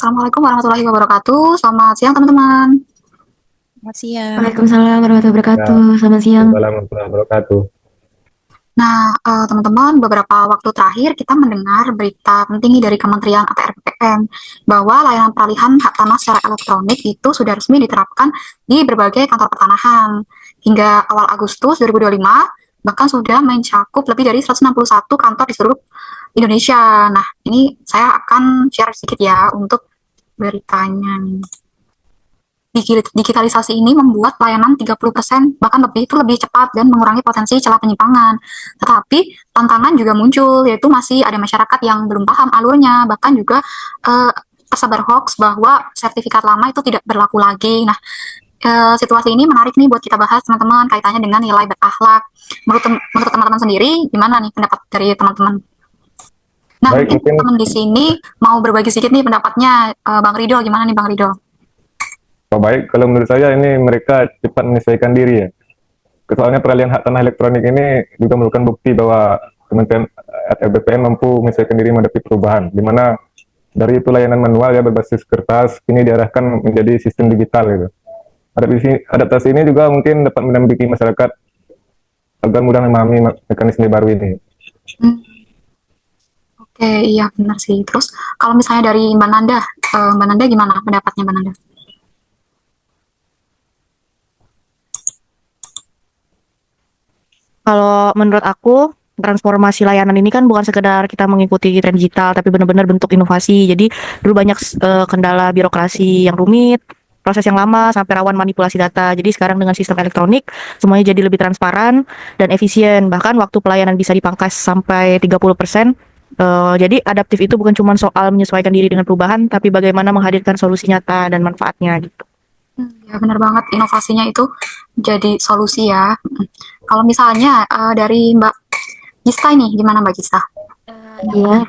Assalamualaikum warahmatullahi wabarakatuh. Selamat siang teman-teman. Selamat siang. Waalaikumsalam warahmatullahi Ya, wabarakatuh. Selamat siang. Waalaikumsalam warahmatullahi wabarakatuh. Nah, teman-teman, beberapa waktu terakhir kita mendengar berita penting dari Kementerian ATR BPN bahwa layanan peralihan hak tanah secara elektronik itu sudah resmi diterapkan di berbagai kantor pertanahan. Hingga awal Agustus 2025, bahkan sudah mencakup lebih dari 161 kantor di seluruh Indonesia. Nah, ini saya akan share sedikit ya untuk beritanya nih. Digitalisasi ini membuat layanan 30% bahkan lebih itu lebih cepat dan mengurangi potensi celah penyimpangan. Tetapi tantangan juga muncul, yaitu masih ada masyarakat yang belum paham alurnya, bahkan juga tersebar hoax bahwa sertifikat lama itu tidak berlaku lagi. Nah, situasi ini menarik nih buat kita bahas teman-teman, kaitannya dengan nilai berakhlak. Menurut teman-teman sendiri, gimana nih pendapat dari teman-teman? Nah, Baik, mungkin mungkin teman di sini mau berbagi sedikit nih pendapatnya. Bang Rido, gimana nih Bang Rido? baik kalau menurut saya ini mereka cepat menyesuaikan diri ya. Soalnya peralihan hak tanah elektronik ini juga merupakan bukti bahwa Kementerian LBPN mampu menyesuaikan diri menghadapi perubahan, di mana dari itu layanan manual ya berbasis kertas kini diarahkan menjadi sistem digital gitu. Adaptasi ini juga mungkin dapat mendampingi masyarakat agar mudah memahami mekanisme baru ini. Hmm. Oke, iya benar sih. Terus kalau misalnya dari Mbak Nanda gimana pendapatnya Mbak Nanda? Kalau menurut aku, transformasi layanan ini kan bukan sekedar kita mengikuti tren digital, tapi benar-benar bentuk inovasi. Jadi dulu banyak kendala birokrasi yang rumit, proses yang lama sampai rawan manipulasi data. Jadi sekarang dengan sistem elektronik, semuanya jadi lebih transparan dan efisien. Bahkan waktu pelayanan bisa dipangkas sampai 30%. Jadi adaptif itu bukan cuma soal menyesuaikan diri dengan perubahan, tapi bagaimana menghadirkan solusi nyata dan manfaatnya gitu. Ya benar banget, inovasinya itu jadi solusi ya. Kalau misalnya dari Mbak Gista ini, gimana Mbak Gista? Iya.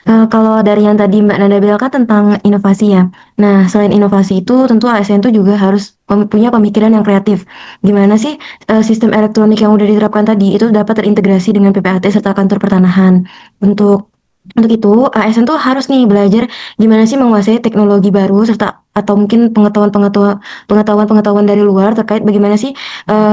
Kalau dari yang tadi Mbak Nanda bilang kan tentang inovasi ya. Nah, selain inovasi itu tentu ASN itu juga harus punya pemikiran yang kreatif. Gimana sih sistem elektronik yang udah diterapkan tadi itu dapat terintegrasi dengan PPAT serta kantor pertanahan. Untuk itu ASN tuh harus nih belajar gimana sih menguasai teknologi baru serta atau mungkin pengetahuan dari luar terkait bagaimana sih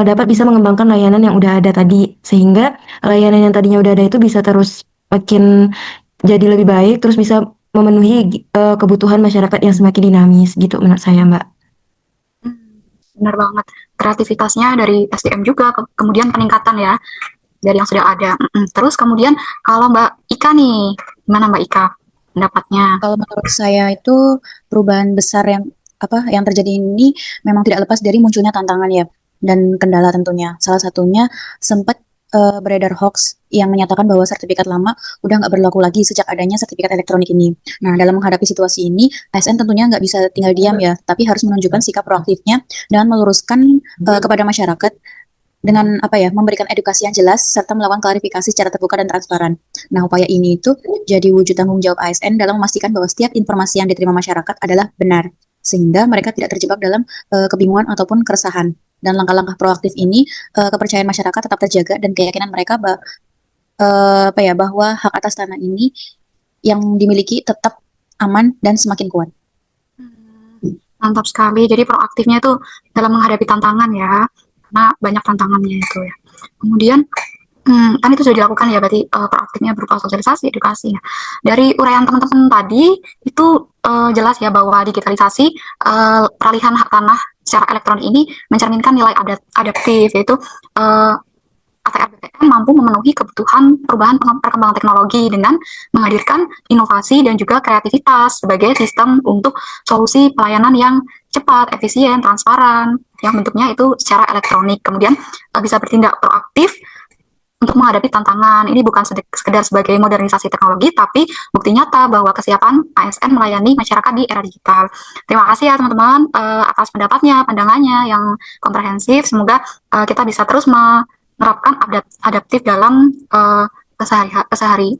dapat bisa mengembangkan layanan yang udah ada tadi sehingga layanan yang tadinya udah ada itu bisa terus makin jadi lebih baik, terus bisa memenuhi kebutuhan masyarakat yang semakin dinamis gitu menurut saya, Mbak. Benar banget, kreativitasnya dari SDM juga, kemudian peningkatan ya dari yang sudah ada. Terus kemudian kalau Mbak Ika nih, gimana Mbak Ika pendapatnya? Kalau menurut saya itu perubahan besar yang terjadi ini memang tidak lepas dari munculnya tantangan ya dan kendala tentunya. Salah satunya sempat beredar hoax yang menyatakan bahwa sertifikat lama udah nggak berlaku lagi sejak adanya sertifikat elektronik ini. Nah, dalam menghadapi situasi ini, ASN tentunya nggak bisa tinggal diam ya, tapi harus menunjukkan sikap proaktifnya dan meluruskan kepada masyarakat dengan memberikan edukasi yang jelas serta melakukan klarifikasi secara terbuka dan transparan. Nah, upaya ini itu jadi wujud tanggung jawab ASN dalam memastikan bahwa setiap informasi yang diterima masyarakat adalah benar, sehingga mereka tidak terjebak dalam kebingungan ataupun keresahan. Dan langkah-langkah proaktif ini, kepercayaan masyarakat tetap terjaga dan keyakinan mereka bahwa hak atas tanah ini yang dimiliki tetap aman dan semakin kuat. Mantap sekali. Jadi proaktifnya itu dalam menghadapi tantangan ya, karena banyak tantangannya itu ya. Kemudian kan itu sudah dilakukan ya, berarti proaktifnya berupa sosialisasi, edukasi. Nah, dari uraian teman-teman tadi itu jelas ya bahwa digitalisasi peralihan hak tanah secara elektronik ini mencerminkan nilai adaptif, yaitu ATR BPN mampu memenuhi kebutuhan perubahan perkembangan teknologi dengan menghadirkan inovasi dan juga kreativitas sebagai sistem untuk solusi pelayanan yang cepat, efisien, transparan, yang bentuknya itu secara elektronik. Kemudian bisa bertindak proaktif untuk menghadapi tantangan. Ini bukan sekedar sebagai modernisasi teknologi, tapi bukti nyata bahwa kesiapan ASN melayani masyarakat di era digital. Terima kasih ya teman-teman atas pendapatnya, pandangannya yang komprehensif. Semoga kita bisa terus menerapkan adaptif dalam kesehari.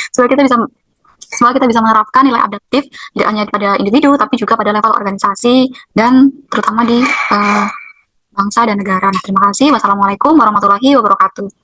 Semoga kita bisa menerapkan nilai adaptif tidak hanya pada individu, tapi juga pada level organisasi dan terutama di bangsa dan negara. Nah, terima kasih. Wassalamualaikum warahmatullahi wabarakatuh.